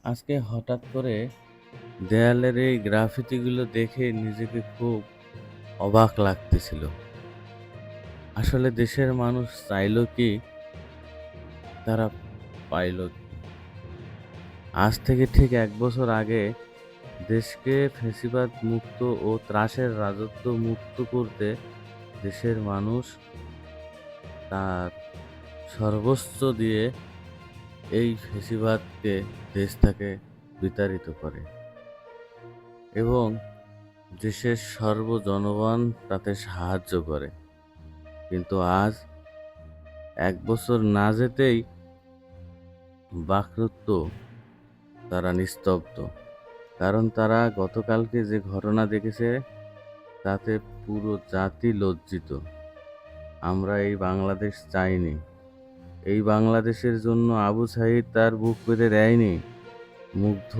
আজকে হঠাৎ করে দেয়ালের এই গ্রাফিতিগুলো দেখে নিজেকে খুব অবাক লাগতেছিল। আসলে দেশের মানুষ চাইলো কি, তারা পাইলো কি? আজ থেকে ঠিক ১ বছর আগে দেশকে ফ্যাসিবাদ মুক্ত ও ত্রাসের রাজত্ব মুক্ত করতে দেশের মানুষ তার সর্বোচ্চ দিয়ে এই ফ্যাসিবাদকে দেশ থেকে বিতাড়িত করে এবং দেশের জনগণ তাতে সাহায্য করে। কিন্তু আজ ১ বছর না যেতেই বাকরুদ্ধ, তারা নিস্তব্ধ। কারণ তারা গতকালকে যে ঘটনা দেখেছে তাতে পুরো জাতি লজ্জিত। আমরা এই বাংলাদেশ চাইনি। এই বাংলাদেশের জন্য আবু সাঈদ তার বুক পেতে দেয়নি। মুগ্ধ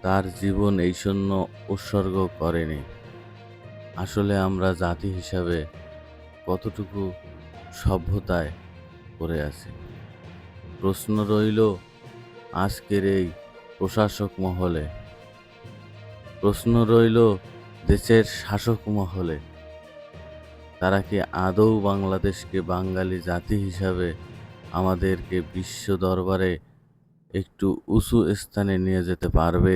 তার জীবন এই জন্য উৎসর্গ করেনি। আসলে আমরা জাতি হিসাবে কতটুকু সভ্যতায় পড়ে আছি? প্রশ্ন রইল আজকের এই প্রশাসক মহলে, প্রশ্ন রইল দেশের শাসক মহলে। তারা কি আদৌ বাংলাদেশকে বাঙালি জাতি হিসাবে আমাদেরকে বিশ্ব দরবারে একটু উঁচু স্থানে নিয়ে যেতে পারবে?